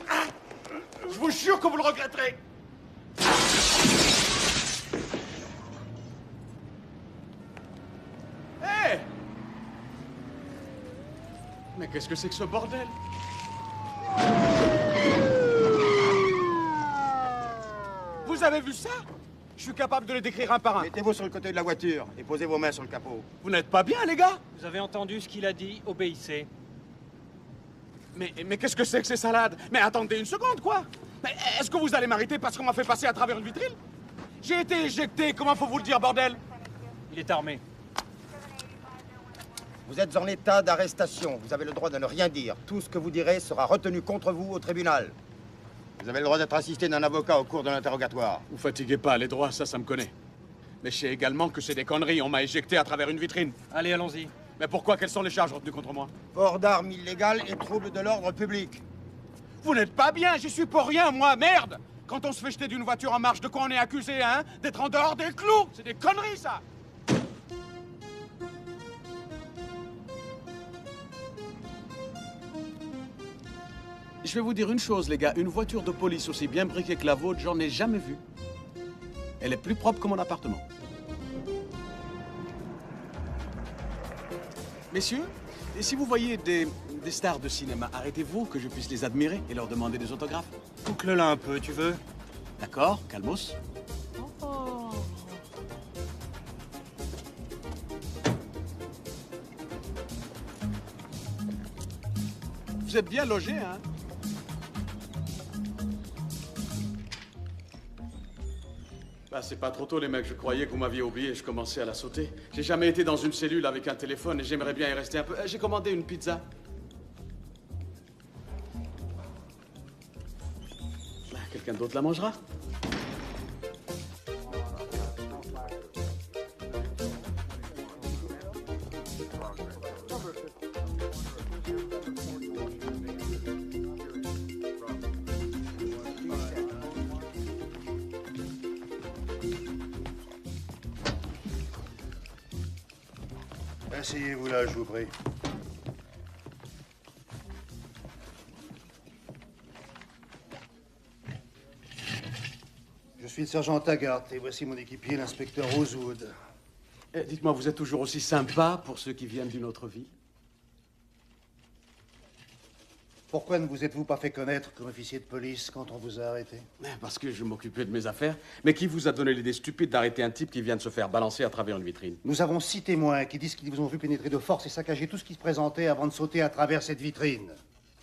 Je vous jure que vous le regretterez. Hé! Mais qu'est-ce que c'est que ce bordel? Vous avez vu ça? Je suis capable de les décrire un par un. Mettez-vous sur le côté de la voiture et posez vos mains sur le capot. Vous n'êtes pas bien, les gars? Vous avez entendu ce qu'il a dit, obéissez. Mais qu'est-ce que c'est que ces salades? Mais attendez une seconde, quoi! Mais est-ce que vous allez m'arrêter parce qu'on m'a fait passer à travers une vitrine? J'ai été éjecté, comment faut vous le dire, bordel? Il est armé. Vous êtes en état d'arrestation. Vous avez le droit de ne rien dire. Tout ce que vous direz sera retenu contre vous au tribunal. Vous avez le droit d'être assisté d'un avocat au cours de l'interrogatoire. Vous fatiguez pas, les droits, ça me connaît. Mais je sais également que c'est des conneries, on m'a éjecté à travers une vitrine. Allez, allons-y. Mais pourquoi? Quelles sont les charges retenues contre moi? Port d'armes illégales et trouble de l'ordre public. Vous n'êtes pas bien, j'y suis pour rien, moi, merde! Quand on se fait jeter d'une voiture en marche, de quoi on est accusé, hein? D'être en dehors des clous! C'est des conneries, ça! Je vais vous dire une chose, les gars. Une voiture de police aussi bien briquée que la vôtre, j'en ai jamais vue. Elle est plus propre que mon appartement. Messieurs, et si vous voyez des stars de cinéma, arrêtez-vous que je puisse les admirer et leur demander des autographes. Boucle là un peu, tu veux? D'accord, calmos. Vous êtes bien logés, hein? Bah, c'est pas trop tôt, les mecs. Je croyais que vous m'aviez oublié. Je commençais à la sauter. J'ai jamais été dans une cellule avec un téléphone et j'aimerais bien y rester un peu. J'ai commandé une pizza. Bah, quelqu'un d'autre la mangera. Asseyez-vous là, je vous prie. Je suis le sergent Taggart et voici mon équipier, l'inspecteur Rosewood. Dites-moi, vous êtes toujours aussi sympa pour ceux qui viennent d'une autre vie? Pourquoi ne vous êtes-vous pas fait connaître comme officier de police quand on vous a arrêté? Parce que je m'occupais de mes affaires. Mais qui vous a donné l'idée stupide d'arrêter un type qui vient de se faire balancer à travers une vitrine? Nous avons 6 témoins qui disent qu'ils vous ont vu pénétrer de force et saccager tout ce qui se présentait avant de sauter à travers cette vitrine.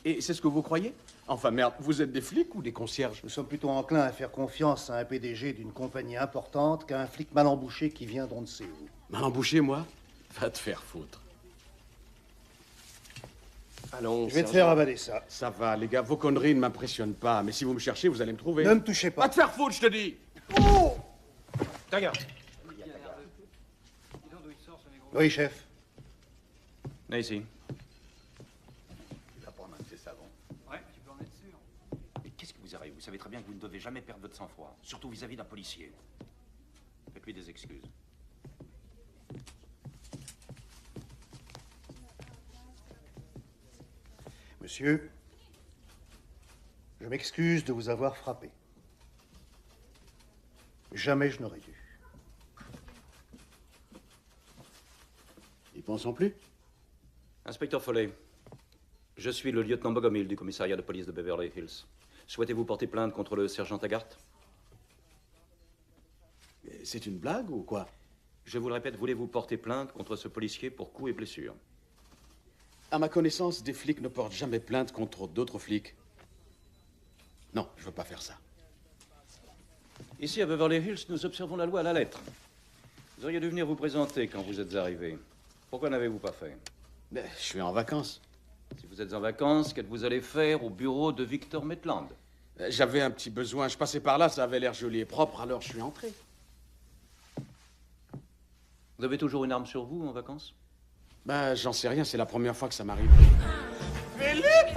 Et c'est ce que vous croyez? Enfin, merde, vous êtes des flics ou des concierges? Nous sommes plutôt enclins à faire confiance à un PDG d'une compagnie importante qu'à un flic mal embouché qui vient d'on ne sait où. Mal embouché, moi? Va te faire foutre. Allons, Je vais te faire avaler ça. Ça va, les gars, vos conneries ne m'impressionnent pas. Mais si vous me cherchez, vous allez me trouver. Ne me touchez pas. Va te faire foutre, je te dis! Oh! Regarde. Oui, chef. Là, ici. Tu vas prendre un de ces savons. Ouais, tu peux en être sûr. Mais qu'est-ce qui vous arrive? Vous savez très bien que vous ne devez jamais perdre votre sang-froid, surtout vis-à-vis d'un policier. Faites-lui des excuses. Monsieur, je m'excuse de vous avoir frappé. Jamais je n'aurais dû. Ils pensent en plus? Inspecteur Foley, je suis le lieutenant Bogomil du commissariat de police de Beverly Hills. Souhaitez-vous porter plainte contre le sergent Taggart? C'est une blague ou quoi? Je vous le répète, voulez-vous porter plainte contre ce policier pour coups et blessures? À ma connaissance, des flics ne portent jamais plainte contre d'autres flics. Non, je veux pas faire ça. Ici, à Beverly Hills, nous observons la loi à la lettre. Vous auriez dû venir vous présenter quand vous êtes arrivé. Pourquoi n'avez-vous pas fait? Mais je suis en vacances. Si vous êtes en vacances, qu'êtes-vous allé faire au bureau de Victor Maitland? J'avais un petit besoin. Je passais par là, ça avait l'air joli et propre, alors je suis entré. Vous avez toujours une arme sur vous en vacances? Ben, j'en sais rien, c'est la première fois que ça m'arrive. Philippe!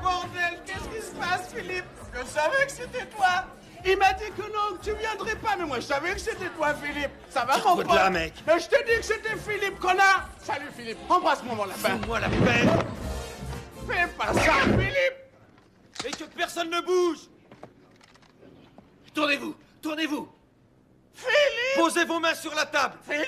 Bordel, qu'est-ce qui se passe, Philippe? Je savais que c'était toi! Il m'a dit que non, que tu viendrais pas, mais moi je savais que c'était toi, Philippe! Ça va, mon pote? là, mec. Mais je te dis que c'était Philippe, connard! Salut, Philippe! Embrasse-moi, mon lapin! Moi la paix. Fais pas ça, Philippe! Personne ne bouge. Tournez-vous, tournez-vous. Philippe! Posez vos mains sur la table. Philippe!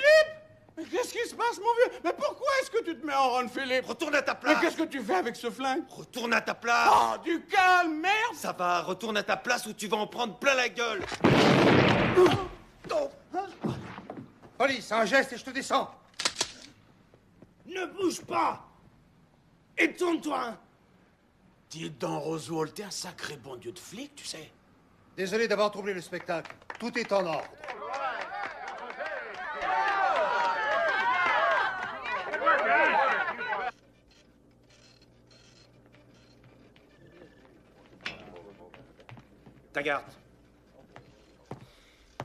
Mais qu'est-ce qui se passe, mon vieux? Mais pourquoi est-ce que tu te mets en rôle, Philippe? Retourne à ta Mais place. qu'est-ce que tu fais avec ce flingue? Retourne à ta place. Oh, du calme, merde! Ça va, retourne à ta place ou tu vas en prendre plein la gueule. Police, un geste et je te descends. Ne bouge pas! Et tourne-toi! Dis donc, Roswell, t'es un sacré bon dieu de flic, tu sais. Désolé d'avoir troublé le spectacle. Tout est en ordre. Taggart.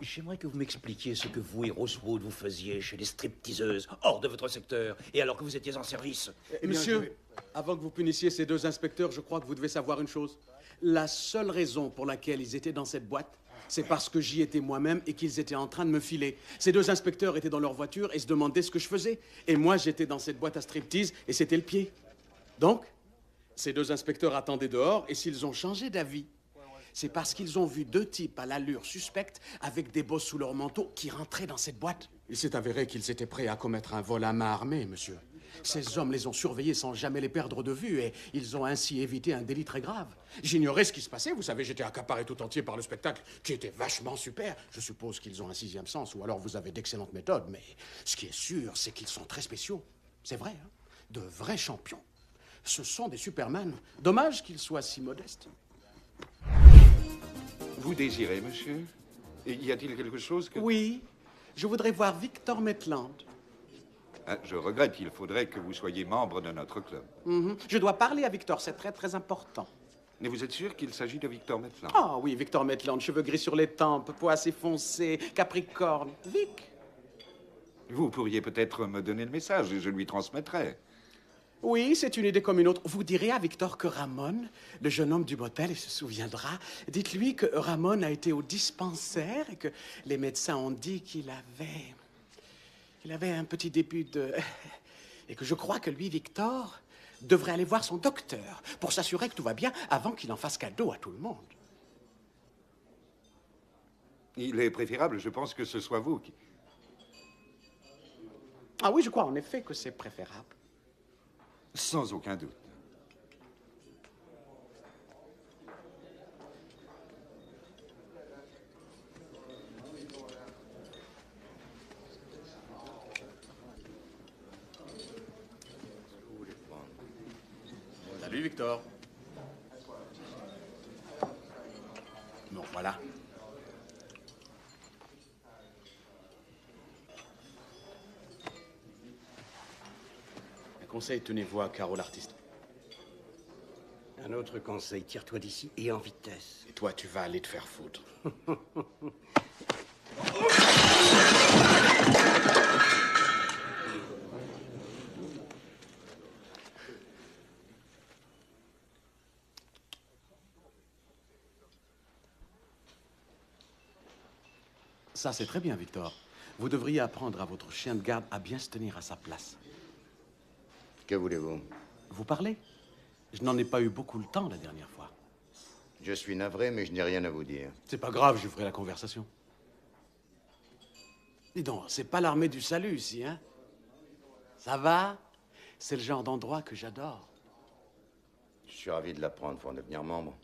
J'aimerais que vous m'expliquiez ce que vous et Rosewood vous faisiez chez les stripteaseuses, hors de votre secteur, et alors que vous étiez en service. Monsieur, avant que vous punissiez ces deux inspecteurs, je crois que vous devez savoir une chose. La seule raison pour laquelle ils étaient dans cette boîte, c'est parce que j'y étais moi-même et qu'ils étaient en train de me filer. Ces deux inspecteurs étaient dans leur voiture et se demandaient ce que je faisais. Et moi, j'étais dans cette boîte à striptease et c'était le pied. Donc, ces deux inspecteurs attendaient dehors et s'ils ont changé d'avis, c'est parce qu'ils ont vu deux types à l'allure suspecte avec des bosses sous leur manteau qui rentraient dans cette boîte. Il s'est avéré qu'ils étaient prêts à commettre un vol à main armée, monsieur. Ces hommes les ont surveillés sans jamais les perdre de vue et ils ont ainsi évité un délit très grave. J'ignorais ce qui se passait, vous savez, j'étais accaparé tout entier par le spectacle qui était vachement super. Je suppose qu'ils ont un sixième sens ou alors vous avez d'excellentes méthodes, mais ce qui est sûr, c'est qu'ils sont très spéciaux. C'est vrai, hein? De vrais champions. Ce sont des Superman. Dommage qu'ils soient si modestes. Vous désirez, monsieur? Et y a-t-il quelque chose que... Oui, je voudrais voir Victor Maitland. Ah, je regrette, il faudrait que vous soyez membre de notre club. Je dois parler à Victor, c'est très très important. Mais vous êtes sûr qu'il s'agit de Victor Maitland? Ah oui, Victor Maitland, cheveux gris sur les tempes, peau assez foncée, capricorne. Vic. Vous pourriez peut-être me donner le message et je lui transmettrai. Oui, c'est une idée comme une autre. Vous direz à Victor que Ramon, le jeune homme du motel, il se souviendra. Dites-lui que Ramon a été au dispensaire et que les médecins ont dit qu'il avait un petit début de... Et que je crois que lui, Victor, devrait aller voir son docteur pour s'assurer que tout va bien avant qu'il en fasse cadeau à tout le monde. Il est préférable, je pense, que ce soit vous qui... Ah oui, je crois en effet que c'est préférable. Sans aucun doute. Salut, Victor. Bon, voilà. Un conseil, tenez-vous à Carole l'artiste. Un autre conseil, tire-toi d'ici et en vitesse. Et toi, tu vas aller te faire foutre. Ça, c'est très bien, Victor. Vous devriez apprendre à votre chien de garde à bien se tenir à sa place. Que voulez-vous? Vous parlez? Je n'en ai pas eu beaucoup le temps la dernière fois. Je suis navré, mais je n'ai rien à vous dire. C'est pas grave, je ferai la conversation. Dis donc, c'est pas l'armée du salut ici, hein? Ça va? C'est le genre d'endroit que j'adore. Je suis ravi de l'apprendre, faut en devenir membre.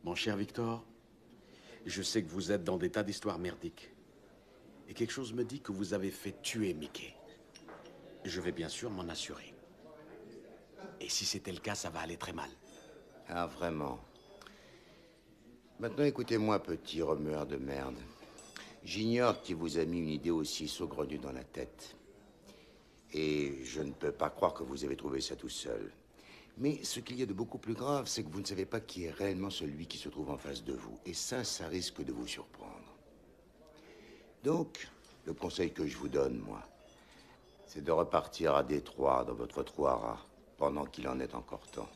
Mon cher Victor, je sais que vous êtes dans des tas d'histoires merdiques. Et quelque chose me dit que vous avez fait tuer Mickey. Je vais bien sûr m'en assurer. Et si c'était le cas, ça va aller très mal. Ah, vraiment? Maintenant, écoutez-moi, petit remueur de merde. J'ignore qui vous a mis une idée aussi saugrenue dans la tête. Et je ne peux pas croire que vous avez trouvé ça tout seul. Mais ce qu'il y a de beaucoup plus grave, c'est que vous ne savez pas qui est réellement celui qui se trouve en face de vous. Et ça risque de vous surprendre. Donc, le conseil que je vous donne, moi, c'est de repartir à Détroit dans votre trou à rats, pendant qu'il en est encore temps.